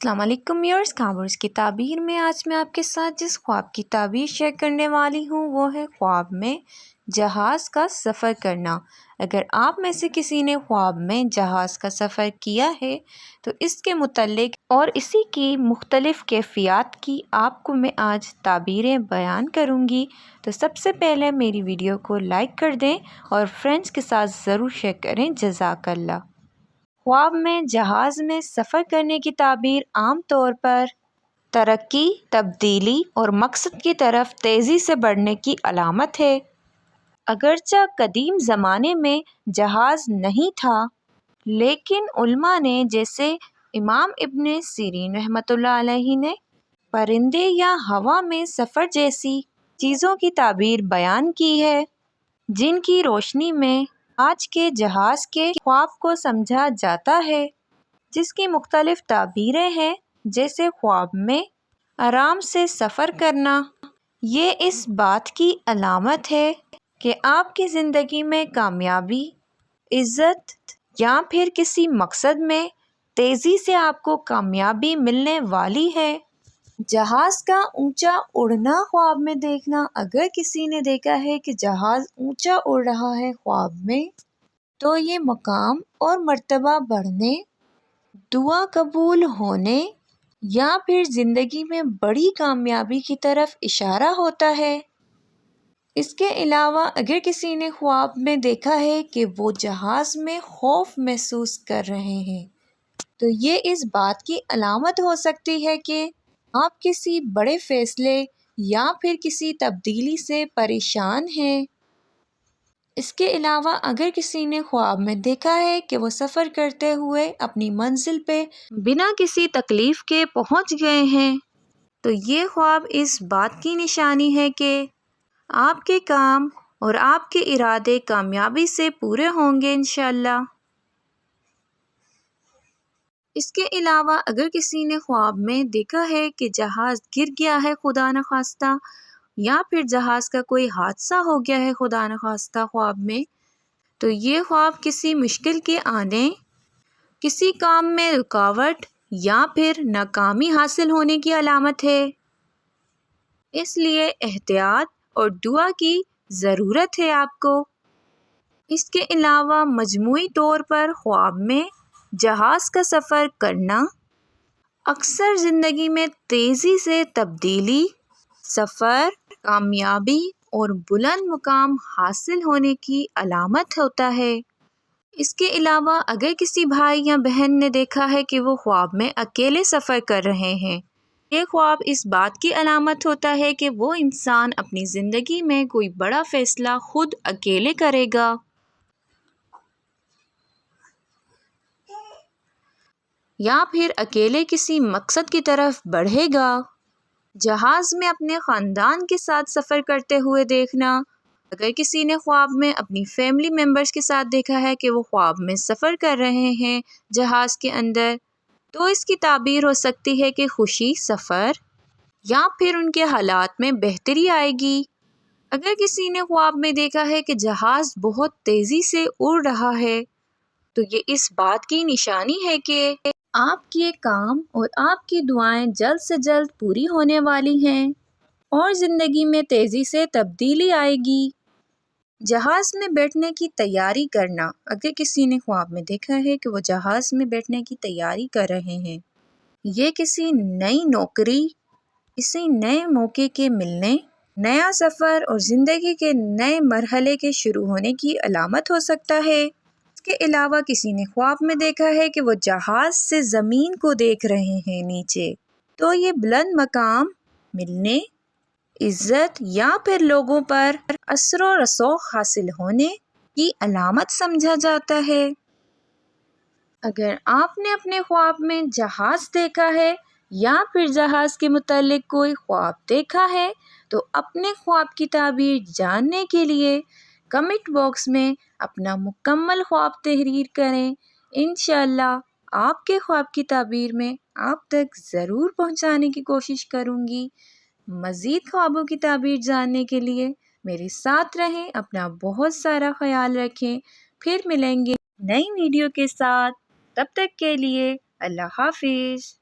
السلام علیکم ویورز، کابورز کی تعبیر میں آج میں آپ کے ساتھ جس خواب کی تعبیر شیئر کرنے والی ہوں وہ ہے خواب میں جہاز کا سفر کرنا۔ اگر آپ میں سے کسی نے خواب میں جہاز کا سفر کیا ہے تو اس کے متعلق اور اسی کی مختلف کیفیات کی آپ کو میں آج تعبیریں بیان کروں گی، تو سب سے پہلے میری ویڈیو کو لائک کر دیں اور فرینڈز کے ساتھ ضرور شیئر کریں۔ جزاک اللہ۔ خواب میں جہاز میں سفر کرنے کی تعبیر عام طور پر ترقی، تبدیلی اور مقصد کی طرف تیزی سے بڑھنے کی علامت ہے۔ اگرچہ قدیم زمانے میں جہاز نہیں تھا، لیکن علماء نے جیسے امام ابن سیرین رحمۃ اللہ علیہ نے پرندے یا ہوا میں سفر جیسی چیزوں کی تعبیر بیان کی ہے، جن کی روشنی میں آج کے جہاز کے خواب کو سمجھا جاتا ہے، جس کی مختلف تعبیریں ہیں، جیسے خواب میں آرام سے سفر کرنا۔ یہ اس بات کی علامت ہے کہ آپ کی زندگی میں کامیابی، عزت یا پھر کسی مقصد میں تیزی سے آپ کو کامیابی ملنے والی ہے۔ جہاز کا اونچا اڑنا خواب میں دیکھنا۔ اگر کسی نے دیکھا ہے کہ جہاز اونچا اڑ رہا ہے خواب میں، تو یہ مقام اور مرتبہ بڑھنے، دعا قبول ہونے یا پھر زندگی میں بڑی کامیابی کی طرف اشارہ ہوتا ہے۔ اس کے علاوہ اگر کسی نے خواب میں دیکھا ہے کہ وہ جہاز میں خوف محسوس کر رہے ہیں، تو یہ اس بات کی علامت ہو سکتی ہے کہ آپ کسی بڑے فیصلے یا پھر کسی تبدیلی سے پریشان ہیں۔ اس کے علاوہ اگر کسی نے خواب میں دیکھا ہے کہ وہ سفر کرتے ہوئے اپنی منزل پہ بنا کسی تکلیف کے پہنچ گئے ہیں، تو یہ خواب اس بات کی نشانی ہے کہ آپ کے کام اور آپ کے ارادے کامیابی سے پورے ہوں گے انشاءاللہ۔ اس کے علاوہ اگر کسی نے خواب میں دیکھا ہے کہ جہاز گر گیا ہے خدا نخواستہ، یا پھر جہاز کا کوئی حادثہ ہو گیا ہے خدا نخواستہ خواب میں، تو یہ خواب کسی مشکل کے آنے، کسی کام میں رکاوٹ یا پھر ناکامی حاصل ہونے کی علامت ہے۔ اس لیے احتیاط اور دعا کی ضرورت ہے آپ کو۔ اس کے علاوہ مجموعی طور پر خواب میں جہاز کا سفر کرنا اکثر زندگی میں تیزی سے تبدیلی، سفر، کامیابی اور بلند مقام حاصل ہونے کی علامت ہوتا ہے۔ اس کے علاوہ اگر کسی بھائی یا بہن نے دیکھا ہے کہ وہ خواب میں اکیلے سفر کر رہے ہیں، یہ خواب اس بات کی علامت ہوتا ہے کہ وہ انسان اپنی زندگی میں کوئی بڑا فیصلہ خود اکیلے کرے گا، یا پھر اکیلے کسی مقصد کی طرف بڑھے گا۔ جہاز میں اپنے خاندان کے ساتھ سفر کرتے ہوئے دیکھنا۔ اگر کسی نے خواب میں اپنی فیملی ممبرز کے ساتھ دیکھا ہے کہ وہ خواب میں سفر کر رہے ہیں جہاز کے اندر، تو اس کی تعبیر ہو سکتی ہے کہ خوشی، سفر یا پھر ان کے حالات میں بہتری آئے گی۔ اگر کسی نے خواب میں دیکھا ہے کہ جہاز بہت تیزی سے اڑ رہا ہے، تو یہ اس بات کی نشانی ہے کہ آپ کے کام اور آپ کی دعائیں جلد سے جلد پوری ہونے والی ہیں اور زندگی میں تیزی سے تبدیلی آئے گی۔ جہاز میں بیٹھنے کی تیاری کرنا۔ اگر کسی نے خواب میں دیکھا ہے کہ وہ جہاز میں بیٹھنے کی تیاری کر رہے ہیں، یہ کسی نئی نوکری، کسی نئے موقع کے ملنے، نیا سفر اور زندگی کے نئے مرحلے کے شروع ہونے کی علامت ہو سکتا ہے۔ اس کے علاوہ کسی نے خواب میں دیکھا ہے کہ وہ جہاز سے زمین کو دیکھ رہے ہیں نیچے، تو یہ بلند مقام ملنے، عزت یا پھر لوگوں پر اثر و رسوخ حاصل ہونے کی علامت سمجھا جاتا ہے۔ اگر آپ نے اپنے خواب میں جہاز دیکھا ہے یا پھر جہاز کے متعلق کوئی خواب دیکھا ہے، تو اپنے خواب کی تعبیر جاننے کے لیے کمنٹ باکس میں اپنا مکمل خواب تحریر کریں۔ انشاءاللہ آپ کے خواب کی تعبیر میں آپ تک ضرور پہنچانے کی کوشش کروں گی۔ مزید خوابوں کی تعبیر جاننے کے لیے میرے ساتھ رہیں، اپنا بہت سارا خیال رکھیں۔ پھر ملیں گے نئی ویڈیو کے ساتھ، تب تک کے لیے اللہ حافظ۔